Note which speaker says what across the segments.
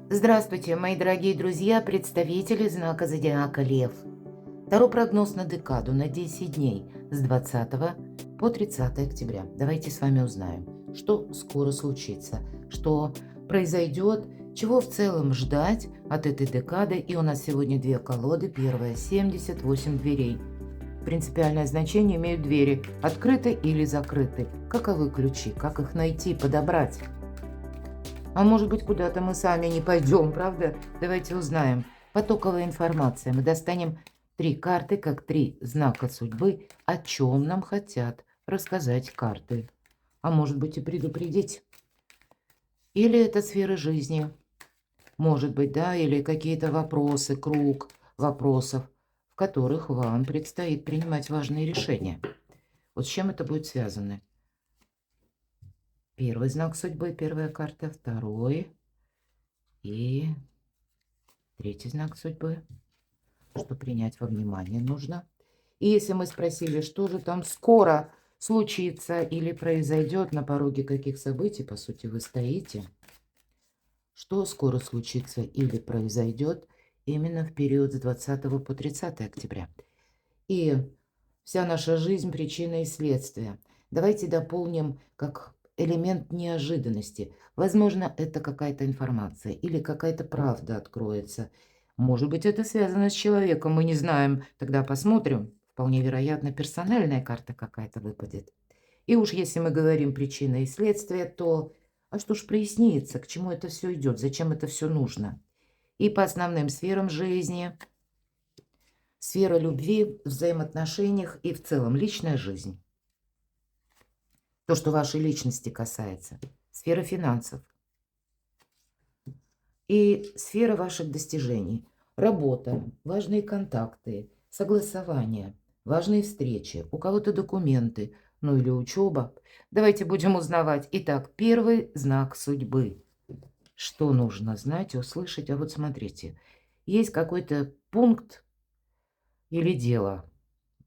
Speaker 1: Здравствуйте, мои дорогие друзья, представители знака Зодиака Лев. Таро прогноз на декаду на 10 дней с 20 по 30 октября. Давайте с вами узнаем, что скоро случится, что произойдет, чего в целом ждать от этой декады. И у нас сегодня две колоды. Первая — 78 дверей. Принципиальное значение имеют двери, открыты или закрыты. Каковы ключи, как их найти, подобрать? А может быть, куда-то мы сами не пойдем, правда? Давайте узнаем. Потоковая информация. Мы достанем три карты, как три знака судьбы, о чем нам хотят рассказать карты. А может быть, и предупредить. Или это сфера жизни. Может быть, да, или какие-то вопросы, круг вопросов, в которых вам предстоит принимать важные решения. Вот с чем это будет связано? Первый знак судьбы, первая карта, второй и третий знак судьбы. Что принять во внимание нужно. И если мы спросили, что же там скоро случится или произойдет, на пороге каких событий, по сути, вы стоите, что скоро случится или произойдет именно в период с 20 по 30 октября. И вся наша жизнь — причина и следствие. Давайте дополним как элемент неожиданности. Возможно, это какая-то информация или какая-то правда откроется. Может быть, это связано с человеком, мы не знаем. Тогда посмотрим. Вполне вероятно, персональная карта какая-то выпадет. И уж если мы говорим причина и следствие, то а что ж прояснится, к чему это все идет, зачем это все нужно? И по основным сферам жизни, сфера любви, взаимоотношениях и в целом личная жизнь. То, что вашей личности касается. Сфера финансов. И сфера ваших достижений. Работа, важные контакты, согласования, важные встречи, у кого-то документы, ну или учеба. Давайте будем узнавать. Итак, первый знак судьбы. Что нужно знать, услышать? А вот смотрите, есть какой-то пункт или дело.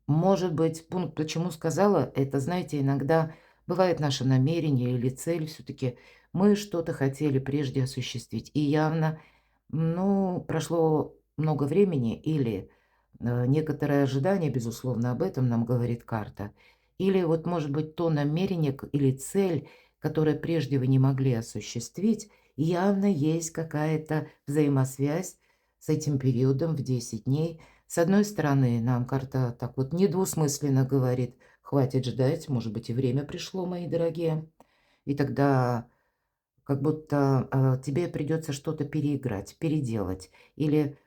Speaker 1: Может быть, пункт, почему сказала, это, знаете, иногда бывает наше намерение или цель, все-таки мы что-то хотели прежде осуществить. И явно, ну, прошло много времени или некоторое ожидание, безусловно, об этом нам говорит карта. Или вот, может быть, то намерение или цель, которое прежде вы не могли осуществить, явно есть какая-то взаимосвязь с этим периодом в 10 дней. С одной стороны, нам карта так вот недвусмысленно говорит: хватит ждать, может быть, и время пришло, мои дорогие. И тогда как будто тебе придется что-то переиграть, переделать или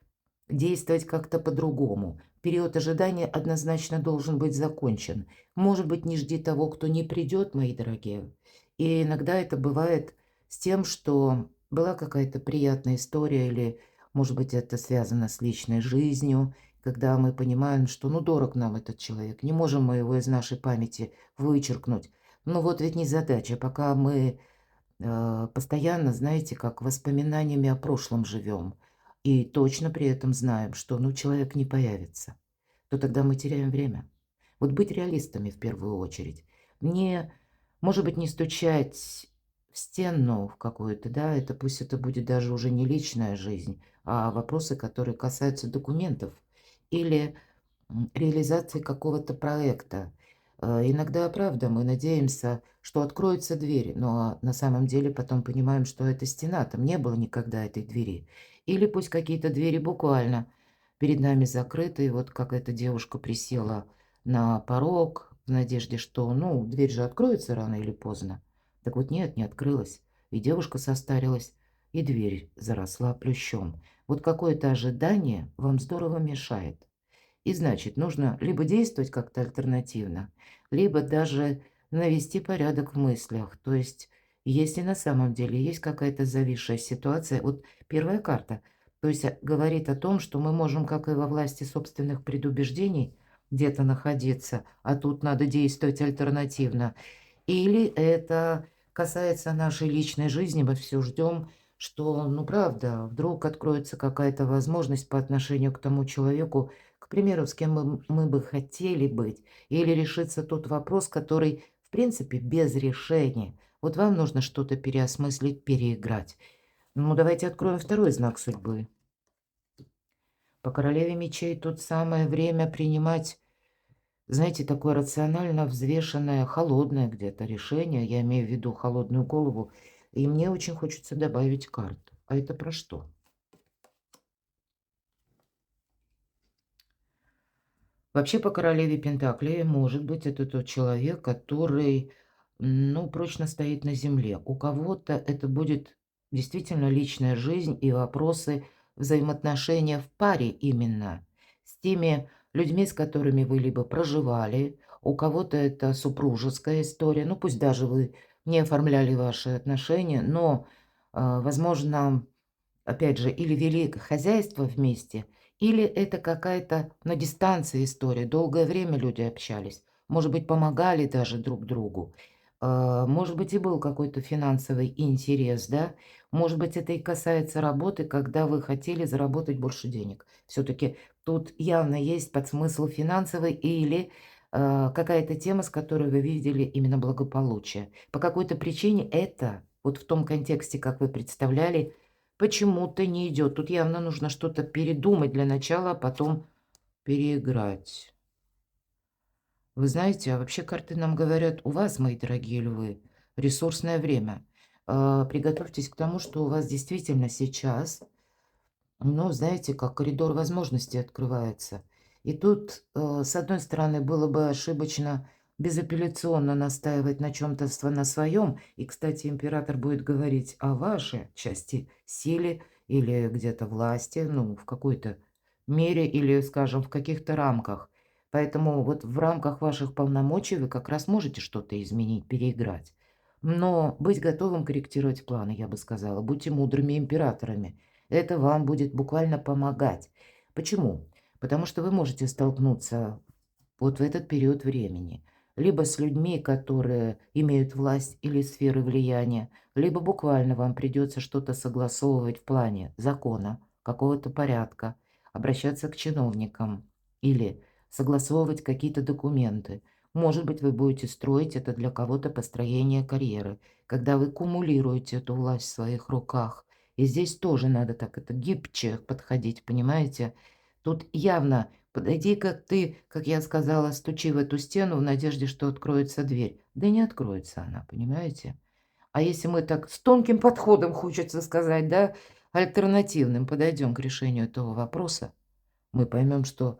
Speaker 1: действовать как-то по-другому. Период ожидания однозначно должен быть закончен. Может быть, не жди того, кто не придет, мои дорогие. И иногда это бывает с тем, что была какая-то приятная история или, может быть, это связано с личной жизнью, когда мы понимаем, что ну дорог нам этот человек, не можем мы его из нашей памяти вычеркнуть. Но вот ведь не задача, пока мы постоянно, знаете, как воспоминаниями о прошлом живем, и точно при этом знаем, что ну, человек не появится, то тогда мы теряем время. Вот быть реалистами в первую очередь. Не, может быть, не стучать в стену в какую-то, да, это пусть это будет даже уже не личная жизнь, а вопросы, которые касаются документов или реализации какого-то проекта. Иногда, правда, мы надеемся, что откроются двери, но на самом деле потом понимаем, что это стена, там не было никогда этой двери. Или пусть какие-то двери буквально перед нами закрыты, и вот как эта девушка присела на порог в надежде, что, ну, дверь же откроется рано или поздно. Так вот нет, не открылась. И девушка состарилась, и дверь заросла плющом. Вот какое-то ожидание вам здорово мешает. И значит, нужно либо действовать как-то альтернативно, либо даже навести порядок в мыслях. То есть, если на самом деле есть какая-то зависшая ситуация, вот первая карта, то есть говорит о том, что мы можем, как и во власти собственных предубеждений, где-то находиться, а тут надо действовать альтернативно. Или это касается нашей личной жизни, мы все ждем, что, ну правда, вдруг откроется какая-то возможность по отношению к тому человеку, к примеру, с кем мы бы хотели быть, или решится тот вопрос, который, в принципе, без решения. Вот вам нужно что-то переосмыслить, переиграть. Ну, давайте откроем второй знак судьбы. По королеве мечей тут самое время принимать, знаете, такое рационально взвешенное, холодное где-то решение. Я имею в виду холодную голову. И мне очень хочется добавить карту. А это про что? Вообще по королеве Пентаклей, может быть, это тот человек, который, ну, прочно стоит на земле. У кого-то это будет действительно личная жизнь и вопросы взаимоотношения в паре именно с теми людьми, с которыми вы либо проживали, у кого-то это супружеская история, ну, пусть даже вы не оформляли ваши отношения, но, возможно, опять же, или вели хозяйство вместе, или это какая-то на дистанции история. Долгое время люди общались, может быть, помогали даже друг другу. Может быть, и был какой-то финансовый интерес, да? Может быть, это и касается работы, когда вы хотели заработать больше денег. Все-таки тут явно есть подсмысл финансовый или какая-то тема, с которой вы видели именно благополучие. По какой-то причине это, вот в том контексте, как вы представляли, почему-то не идет. Тут явно нужно что-то передумать для начала, а потом переиграть. Вы знаете, а вообще карты нам говорят, у вас, мои дорогие львы, ресурсное время. Приготовьтесь к тому, что у вас действительно сейчас, ну, знаете, как коридор возможностей открывается. И тут, с одной стороны, было бы ошибочно безапелляционно настаивать на чем-то на своем. И, кстати, император будет говорить о вашей части силе или где-то власти, ну, в какой-то мере или, скажем, в каких-то рамках. Поэтому вот в рамках ваших полномочий вы как раз можете что-то изменить, переиграть. Но быть готовым корректировать планы, я бы сказала. Будьте мудрыми императорами. Это вам будет буквально помогать. Почему? Потому что вы можете столкнуться вот в этот период времени либо с людьми, которые имеют власть или сферы влияния, либо буквально вам придется что-то согласовывать в плане закона, какого-то порядка, обращаться к чиновникам или согласовывать какие-то документы. Может быть, вы будете строить это для кого-то построение карьеры, когда вы кумулируете эту власть в своих руках. И здесь тоже надо так это гибче подходить, понимаете? Тут явно подойди, как ты, как я сказала, стучи в эту стену в надежде, что откроется дверь. Да не откроется она, понимаете? А если мы так с тонким подходом, хочется сказать, да, альтернативным, подойдем к решению этого вопроса, мы поймем, что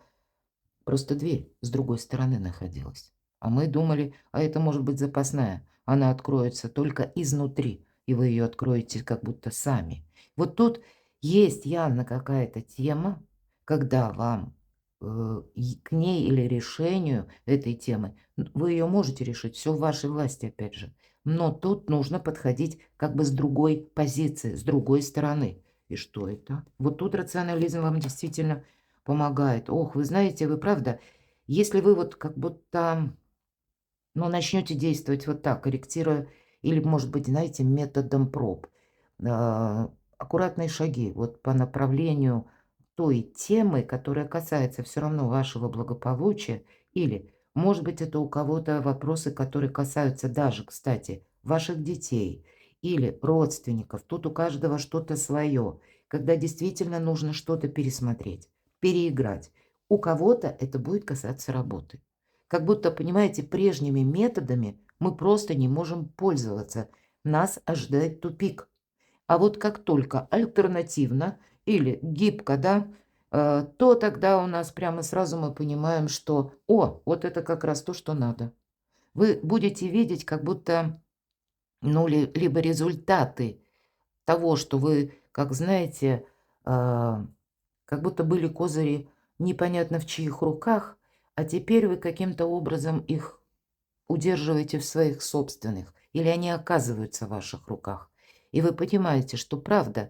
Speaker 1: просто дверь с другой стороны находилась. А мы думали, а это может быть запасная. Она откроется только изнутри, и вы ее откроете как будто сами. Вот тут есть явно какая-то тема, когда вам к ней или решению этой темы, вы ее можете решить, все в вашей власти, опять же. Но тут нужно подходить как бы с другой позиции, с другой стороны. И что это? Вот тут рационализм вам действительно помогает. Ох, вы знаете, вы правда, если вы вот как будто, ну, начнете действовать вот так, корректируя, или, может быть, знаете, методом проб, аккуратные шаги вот по направлению той темы, которая касается все равно вашего благополучия, или, может быть, это у кого-то вопросы, которые касаются даже, кстати, ваших детей или родственников. Тут у каждого что-то свое, когда действительно нужно что-то пересмотреть, переиграть. У кого-то это будет касаться работы. Как будто, понимаете, прежними методами мы просто не можем пользоваться. Нас ожидает тупик. А вот как только альтернативно или гибко, да, то тогда у нас прямо сразу мы понимаем, что, о, вот это как раз то, что надо. Вы будете видеть как будто, ну, либо результаты того, что вы, как знаете, а, как будто были козыри непонятно в чьих руках, а теперь вы каким-то образом их удерживаете в своих собственных, или они оказываются в ваших руках. И вы понимаете, что правда,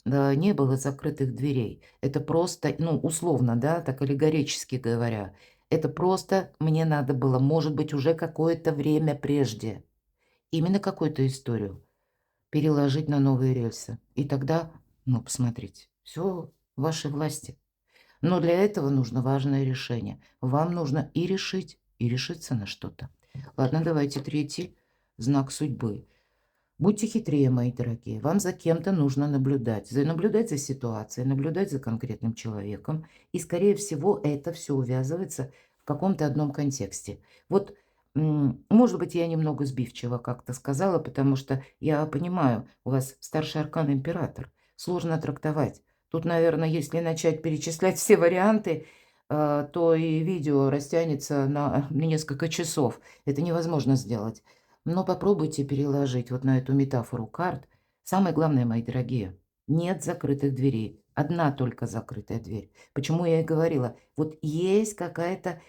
Speaker 1: не было закрытых дверей. Это просто, ну, условно, да, так аллегорически говоря, это просто мне надо было, может быть, уже какое-то время прежде, именно какую-то историю переложить на новые рельсы. И тогда, ну, посмотрите, все в вашей власти. Но для этого нужно важное решение. Вам нужно и решить, и решиться на что-то. Ладно, давайте третий знак судьбы. Будьте хитрее, мои дорогие. Вам за кем-то нужно наблюдать. Наблюдать за ситуацией, наблюдать за конкретным человеком. И, скорее всего, это все увязывается в каком-то одном контексте. Вот, может быть, я немного сбивчиво как-то сказала, потому что я понимаю, у вас старший аркан император. Сложно трактовать. Тут, наверное, если начать перечислять все варианты, то и видео растянется на несколько часов. Это невозможно сделать. Но попробуйте переложить вот на эту метафору карт. Самое главное, мои дорогие, нет закрытых дверей. Одна только закрытая дверь. Почему я и говорила, вот есть какая-то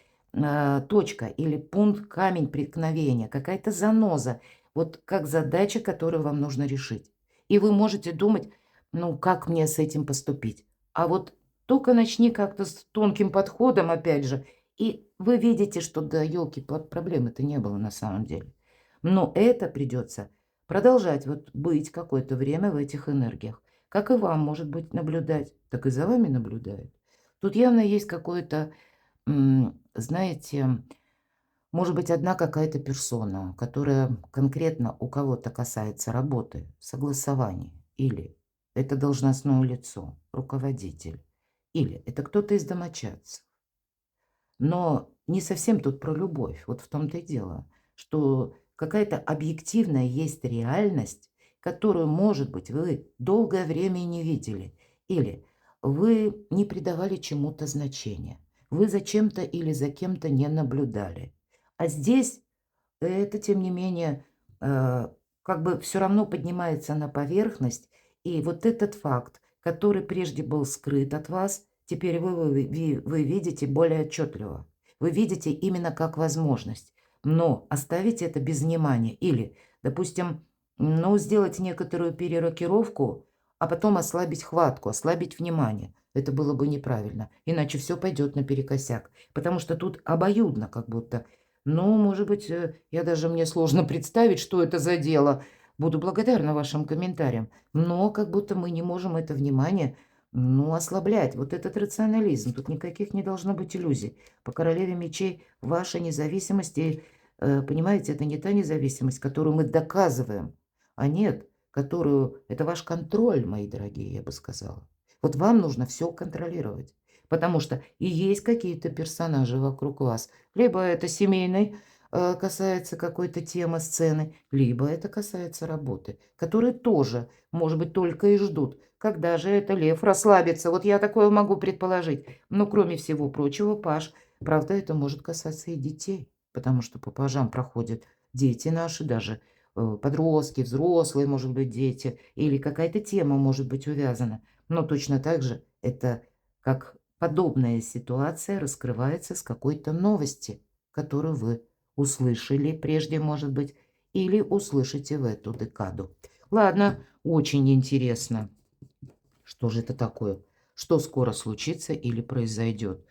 Speaker 1: точка или пункт, камень преткновения, какая-то заноза, вот как задача, которую вам нужно решить. И вы можете думать, ну, как мне с этим поступить? А вот только начни как-то с тонким подходом, опять же, и вы видите, что да, елки, проблемы-то не было на самом деле. Но это придется продолжать вот быть какое-то время в этих энергиях. Как и вам, может быть, наблюдать, так и за вами наблюдают. Тут явно есть какое-то, знаете, может быть, одна какая-то персона, которая конкретно у кого-то касается работы, согласования, или это должностное лицо, руководитель, или это кто-то из домочадцев. Но не совсем тут про любовь. Вот в том-то и дело, что какая-то объективная есть реальность, которую, может быть, вы долгое время не видели, или вы не придавали чему-то значения, вы за чем-то или за кем-то не наблюдали. А здесь это, тем не менее, как бы все равно поднимается на поверхность, и вот этот факт, который прежде был скрыт от вас, теперь вы видите более отчетливо. Вы видите именно как возможность. Но оставить это без внимания или, допустим, ну, сделать некоторую перерокировку, а потом ослабить хватку, ослабить внимание. Это было бы неправильно, иначе все пойдет наперекосяк. Потому что тут обоюдно как будто. Ну, может быть, я даже мне сложно представить, что это за дело. Буду благодарна вашим комментариям. Но как будто мы не можем это внимание, ну, ослаблять. Вот этот рационализм. Тут никаких не должно быть иллюзий. По королеве мечей ваша независимость, и, понимаете, это не та независимость, которую мы доказываем, а нет, которую... Это ваш контроль, мои дорогие, я бы сказала. Вот вам нужно все контролировать. Потому что и есть какие-то персонажи вокруг вас, либо это семейный, касается какой-то темы, сцены, либо это касается работы, которые тоже, может быть, только и ждут, когда же это лев расслабится. Вот я такое могу предположить. Но кроме всего прочего, Паш, правда, это может касаться и детей, потому что по пажам проходят дети наши, даже подростки, взрослые, может быть, дети, или какая-то тема может быть увязана. Но точно так же это как подобная ситуация раскрывается с какой-то новости, которую вы услышали прежде, может быть, или услышите в эту декаду. Ладно, очень интересно. Что же это такое? Что скоро случится или произойдет?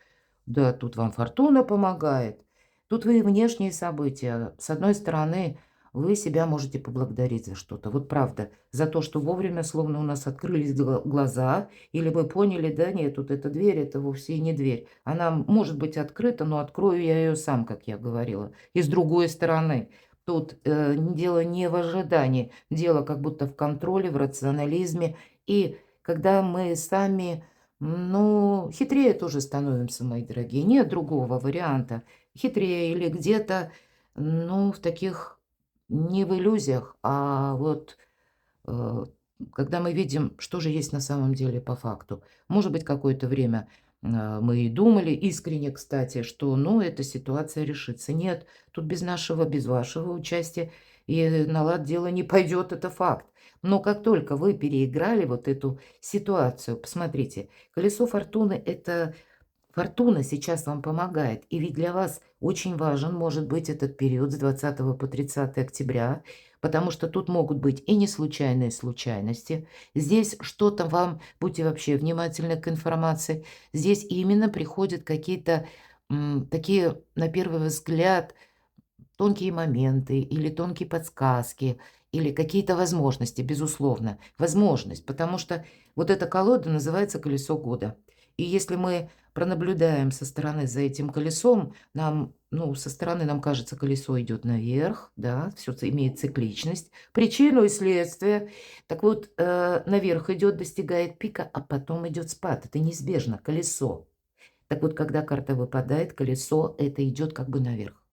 Speaker 1: Да, тут вам фортуна помогает. Тут вы и внешние события. С одной стороны, вы себя можете поблагодарить за что-то. Вот правда, за то, что вовремя словно у нас открылись глаза, или мы поняли, да, нет, тут эта дверь, это вовсе и не дверь. Она может быть открыта, но открою я ее сам, как я говорила. И с другой стороны, тут дело не в ожидании, дело как будто в контроле, в рационализме. И когда мы сами, ну, хитрее тоже становимся, мои дорогие. Нет другого варианта. Хитрее или где-то, ну, в таких, не в иллюзиях, а вот э, когда мы видим, что же есть на самом деле по факту. Может быть, какое-то время мы и думали, искренне, кстати, что, ну, эта ситуация решится. Нет, тут без нашего, без вашего участия и на лад дело не пойдет, это факт. Но как только вы переиграли вот эту ситуацию, посмотрите, колесо фортуны – это фортуна сейчас вам помогает. И ведь для вас очень важен может быть этот период с 20 по 30 октября, потому что тут могут быть и не случайные случайности. Здесь что-то вам, будьте вообще внимательны к информации, здесь именно приходят какие-то такие, на первый взгляд, тонкие моменты или тонкие подсказки, или какие-то возможности, безусловно. Возможность, потому что вот эта колода называется «Колесо года». И если мы пронаблюдаем со стороны за этим колесом, нам ну, со стороны нам кажется, колесо идет наверх, да, все имеет цикличность, причину и следствие. Так вот, наверх идет, достигает пика, а потом идет спад. Это неизбежно, колесо. Так вот, когда карта выпадает, колесо, это идет как бы наверх.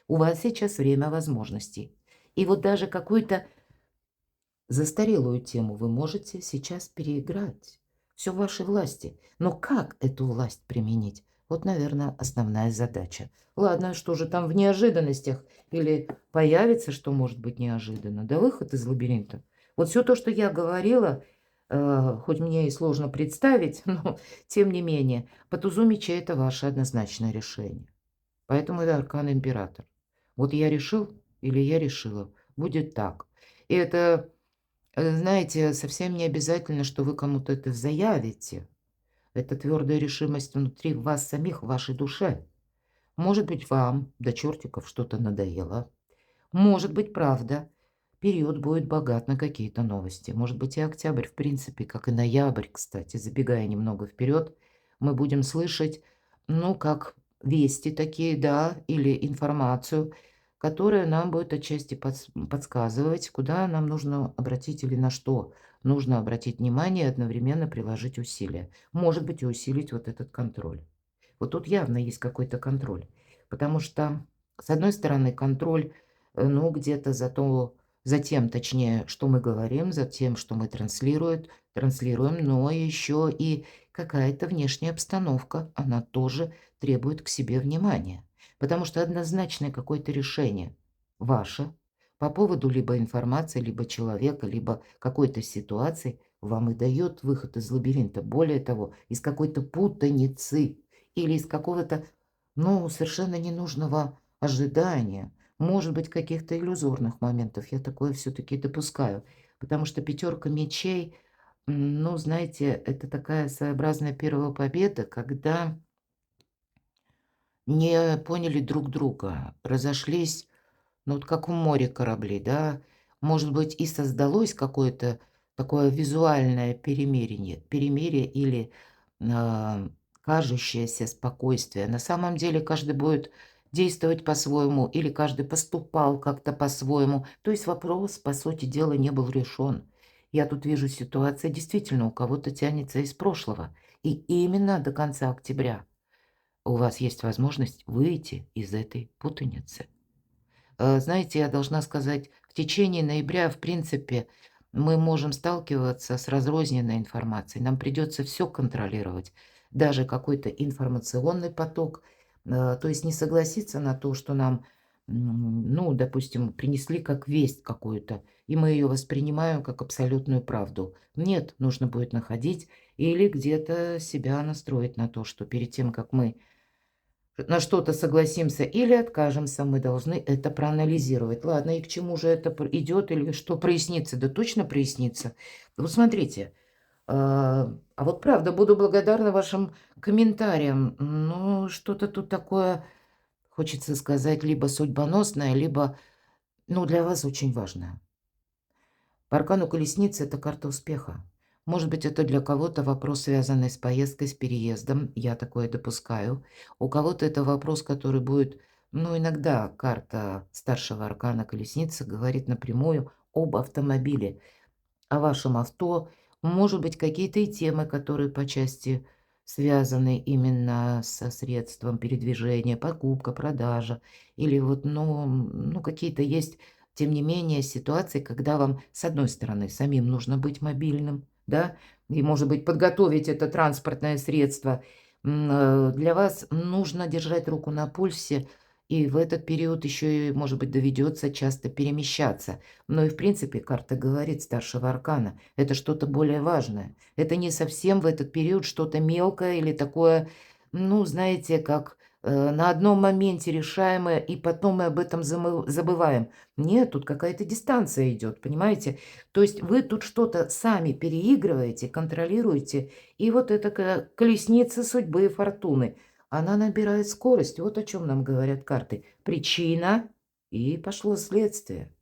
Speaker 1: У вас сейчас время возможностей. И вот даже какую-то застарелую тему вы можете сейчас переиграть. Все в вашей власти. Но как эту власть применить? Вот, наверное, основная задача. Ладно, что же там в неожиданностях? Или появится, что может быть неожиданно? Да выход из лабиринта. Вот все то, что я говорила, хоть мне и сложно представить, но тем не менее, по тузу мечей это ваше однозначное решение. Поэтому это аркан император. Вот я решил или я решила, будет так. И это, знаете, совсем не обязательно, что вы кому-то это заявите. Это твердая решимость внутри вас самих, в вашей душе. Может быть, вам до чертиков что-то надоело. Может быть, правда, период будет богат на какие-то новости. Может быть, и октябрь, в принципе, как и ноябрь, кстати, забегая немного вперед, мы будем слышать, ну, как вести такие, да, или информацию, которая нам будет отчасти подсказывать, куда нам нужно обратить или на что нужно обратить внимание и одновременно приложить усилия. Может быть, и усилить вот этот контроль. Вот тут явно есть какой-то контроль, потому что, с одной стороны, контроль, ну, где-то за тем, точнее, что мы говорим, за тем, что мы транслируем, но еще и какая-то внешняя обстановка, она тоже требует к себе внимания. Потому что однозначное какое-то решение ваше по поводу либо информации, либо человека, либо какой-то ситуации вам и дает выход из лабиринта. Более того, из какой-то путаницы или из какого-то, ну, совершенно ненужного ожидания, может быть, каких-то иллюзорных моментов. Я такое все-таки допускаю, потому что пятерка мечей, ну, знаете, это такая своеобразная первая победа, когда не поняли друг друга, разошлись, ну, вот как в море корабли, да. Может быть, и создалось какое-то такое визуальное перемирие или а, кажущееся спокойствие. На самом деле каждый будет действовать по-своему или каждый поступал как-то по-своему. То есть вопрос, по сути дела, не был решен. Я тут вижу ситуация действительно у кого-то тянется из прошлого. И именно до конца октября у вас есть возможность выйти из этой путаницы. Знаете, я должна сказать, в течение ноября, в принципе, мы можем сталкиваться с разрозненной информацией. Нам придется все контролировать, даже какой-то информационный поток. То есть не согласиться на то, что нам, ну, допустим, принесли как весть какую-то, и мы ее воспринимаем как абсолютную правду. Нет, нужно будет находить или где-то себя настроить на то, что перед тем, как мы на что-то согласимся или откажемся, мы должны это проанализировать. Ладно, и к чему же это идет или что прояснится? Да точно прояснится. Вот смотрите, а вот правда, буду благодарна вашим комментариям. Ну, что-то тут такое, хочется сказать, либо судьбоносное, либо, ну, для вас очень важное. По аркану колесницы это карта успеха. Может быть, это для кого-то вопрос, связанный с поездкой, с переездом. Я такое допускаю. У кого-то это вопрос, который будет... Ну, иногда карта старшего аркана колесницы говорит напрямую об автомобиле, о вашем авто. Может быть, какие-то и темы, которые по части связаны именно со средством передвижения, покупка, продажа. Или вот, ну какие-то есть, тем не менее, ситуации, когда вам, с одной стороны, самим нужно быть мобильным, да, и, может быть, подготовить это транспортное средство. Для вас нужно держать руку на пульсе, и в этот период еще и, может быть, доведется часто перемещаться. Но и, в принципе, карта говорит старшего аркана. Это что-то более важное. Это не совсем в этот период что-то мелкое или такое, ну, знаете, как на одном моменте решаемое, и потом мы об этом забываем. Нет, тут какая-то дистанция идет, понимаете? То есть вы тут что-то сами переигрываете, контролируете, и вот эта колесница судьбы и фортуны, она набирает скорость. Вот о чем нам говорят карты. Причина и пошло следствие.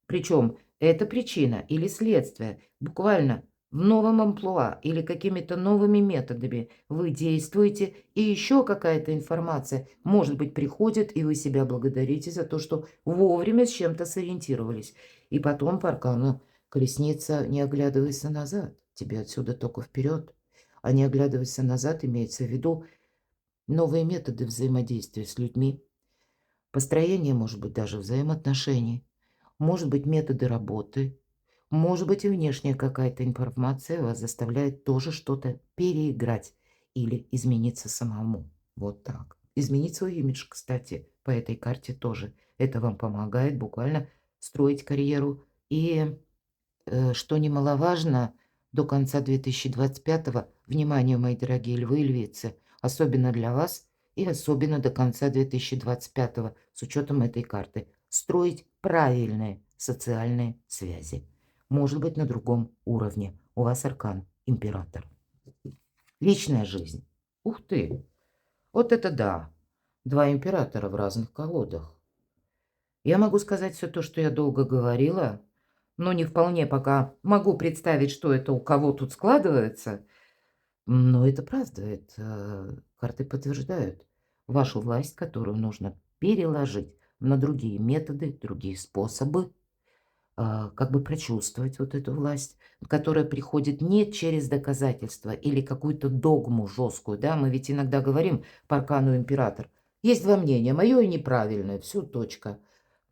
Speaker 1: Причем это причина или следствие буквально в новом амплуа или какими-то новыми методами вы действуете, и еще какая-то информация, может быть, приходит, и вы себя благодарите за то, что вовремя с чем-то сориентировались. И потом по аркану колесница, не оглядывайся назад, тебе отсюда только вперед. А не оглядывайся назад имеется в виду новые методы взаимодействия с людьми, построение, может быть, даже взаимоотношений, может быть, методы работы, может быть, и внешняя какая-то информация вас заставляет тоже что-то переиграть или измениться самому. Вот так. Изменить свой имидж, кстати, по этой карте тоже. Это вам помогает буквально строить карьеру. И, что немаловажно, до конца 2025, внимание, мои дорогие львы и львицы, особенно для вас и особенно до конца 2025 с учетом этой карты, строить правильные социальные связи. Может быть, на другом уровне. У вас аркан император. Личная жизнь. Ух ты! Вот это да! Два императора в разных колодах. Я могу сказать все то, что я долго говорила, но не вполне пока могу представить, что это у кого тут складывается. Но это правда, это карты подтверждают вашу власть, которую нужно переложить на другие методы, другие способы, как бы прочувствовать вот эту власть, которая приходит не через доказательства или какую-то догму жесткую, да, мы ведь иногда говорим по аркану император, есть два мнения, мое и неправильное, все, точка.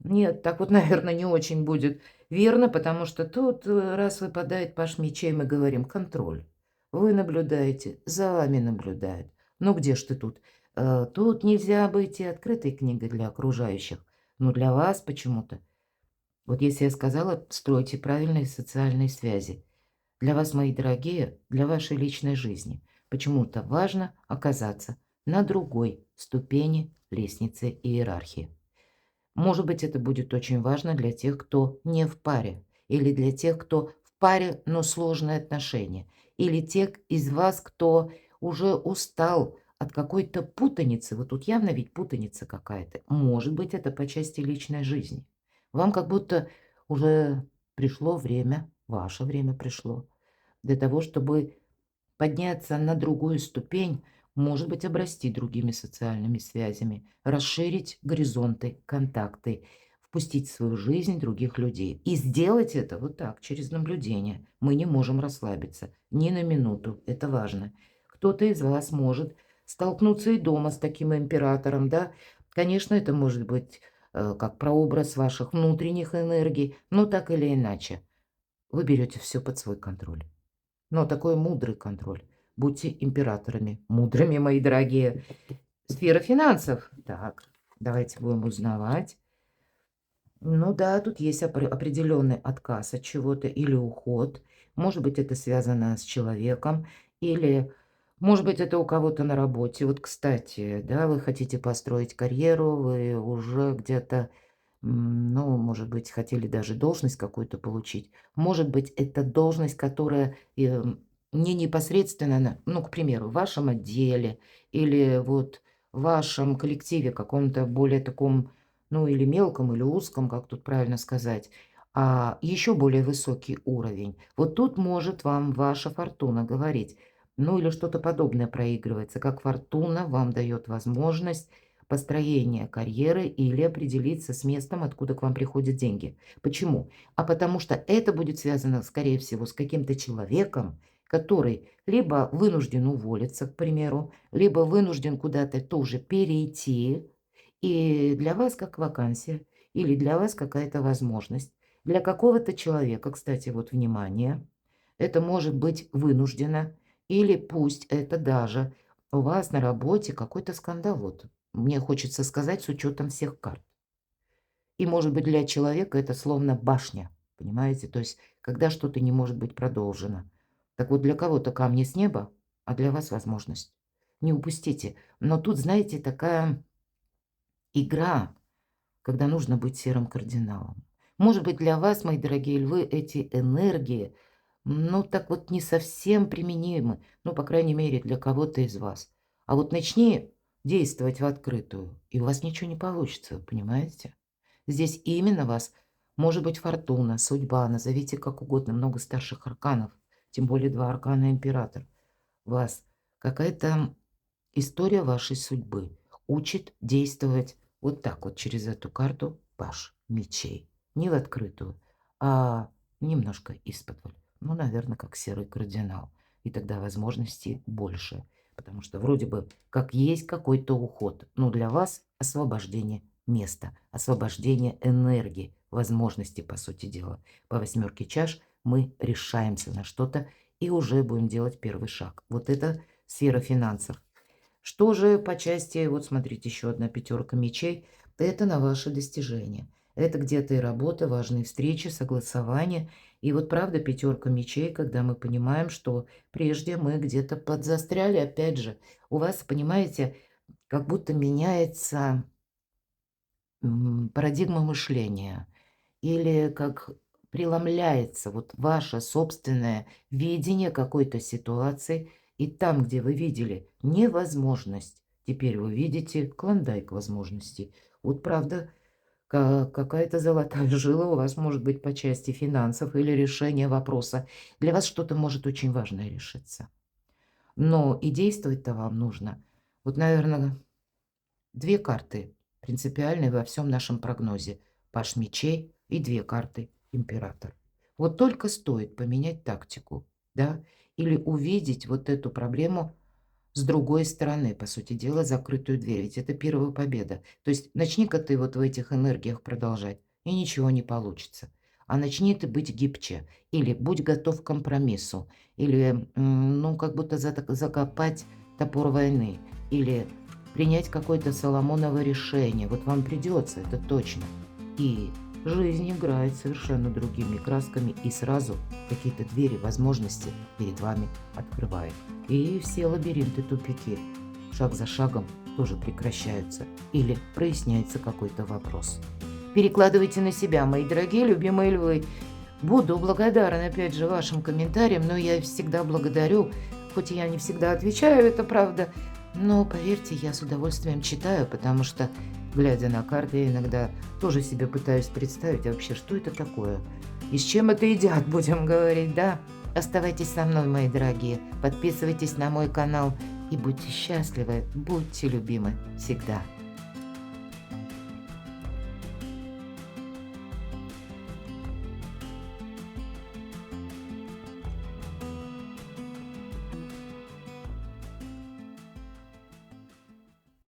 Speaker 1: Нет, так вот, наверное, не очень будет верно, потому что тут раз выпадает паш мечей, мы говорим контроль. Вы наблюдаете, за вами наблюдают. Ну где ж ты тут? Тут нельзя быть и открытой книгой для окружающих, но для вас почему-то вот если я сказала, стройте правильные социальные связи. Для вас, мои дорогие, для вашей личной жизни почему-то важно оказаться на другой ступени лестницы иерархии. Может быть, это будет очень важно для тех, кто не в паре, или для тех, кто в паре, но сложные отношения, или тех из вас, кто уже устал от какой-то путаницы. Вот тут явно ведь путаница какая-то. Может быть, это по части личной жизни. Вам как будто уже пришло время, ваше время пришло, для того, чтобы подняться на другую ступень, может быть, обрасти другими социальными связями, расширить горизонты, контакты, впустить в свою жизнь других людей. И сделать это вот так, через наблюдение. Мы не можем расслабиться ни на минуту, это важно. Кто-то из вас может столкнуться и дома с таким императором, да. Конечно, это может быть как прообраз ваших внутренних энергий, но так или иначе, вы берете все под свой контроль. Но такой мудрый контроль. Будьте императорами, мудрыми, мои дорогие. Сфера финансов. Так, давайте будем узнавать. Ну да, тут есть определенный отказ от чего-то или уход. Может быть, это связано с человеком, или, может быть, это у кого-то на работе. Вот, кстати, да, вы хотите построить карьеру, вы уже где-то, ну, может быть, хотели даже должность какую-то получить. Может быть, это должность, которая не непосредственно, ну, к примеру, в вашем отделе или вот в вашем коллективе каком-то более таком, ну, или мелком, или узком, как тут правильно сказать, а еще более высокий уровень. Вот тут может вам ваша фортуна говорить, ну, или что-то подобное проигрывается, как фортуна вам дает возможность построения карьеры или определиться с местом, откуда к вам приходят деньги. Почему? А потому что это будет связано, скорее всего, с каким-то человеком, который либо вынужден уволиться, к примеру, либо вынужден куда-то тоже перейти, и для вас как вакансия или для вас какая-то возможность. Для какого-то человека, кстати, вот внимание, это может быть вынуждено, или пусть это даже у вас на работе какой-то скандал. Вот мне хочется сказать с учетом всех карт. И может быть для человека это словно башня, понимаете? То есть когда что-то не может быть продолжено. Так вот для кого-то камни с неба, а для вас возможность. Не упустите. Но тут, знаете, такая игра, когда нужно быть серым кардиналом. Может быть, для вас, мои дорогие львы, эти энергии, ну, так вот не совсем применимы, ну, по крайней мере, для кого-то из вас. А вот начни действовать в открытую, и у вас ничего не получится, вы понимаете? Здесь именно вас, может быть, фортуна, судьба, назовите как угодно, много старших арканов, тем более 2 аркана император. Вас какая-то история вашей судьбы учит действовать вот так вот через эту карту паж мечей. Не в открытую, а немножко исподволь. Ну, наверное, как серый кардинал. И тогда возможностей больше. Потому что вроде бы как есть какой-то уход. Но для вас освобождение места, освобождение энергии, возможности, по сути дела. По 8 чаш мы решаемся на что-то и уже будем делать первый шаг. Вот это сфера финансов. Что же по части, вот смотрите, еще одна 5 мечей, это на ваши достижения. Это где-то и работа, важные встречи, согласования. И вот правда 5 мечей, когда мы понимаем, что прежде мы где-то подзастряли, опять же, у вас, понимаете, как будто меняется парадигма мышления. Или как преломляется вот ваше собственное видение какой-то ситуации. И там, где вы видели невозможность, теперь вы видите клондайк возможностей. Вот правда, какая-то золотая жила у вас может быть по части финансов или решения вопроса. Для вас что-то может очень важное решиться. Но и действовать-то вам нужно. Вот, наверное, 2 карты принципиальные во всем нашем прогнозе. Паж мечей и 2 карты император. Вот только стоит поменять тактику, да, или увидеть вот эту проблему с другой стороны, по сути дела, закрытую дверь. Ведь это первая победа. То есть начни-ка ты вот в этих энергиях продолжать, и ничего не получится. А начни ты быть гибче, или будь готов к компромиссу, или, ну, как будто закопать топор войны, или принять какое-то Соломоново решение. Вот вам придется, это точно. И жизнь играет совершенно другими красками, и сразу какие-то двери, возможности перед вами открывает. И все лабиринты, тупики шаг за шагом тоже прекращаются или проясняется какой-то вопрос. Перекладывайте на себя, мои дорогие, любимые львы. Буду благодарна, опять же, вашим комментариям, но я всегда благодарю, хоть я не всегда отвечаю, это правда, но, поверьте, я с удовольствием читаю, потому что, глядя на карты, я иногда тоже себе пытаюсь представить, а вообще, что это такое? И с чем это едят, будем говорить, да? Оставайтесь со мной, мои дорогие, подписывайтесь на мой канал и будьте счастливы, будьте любимы всегда.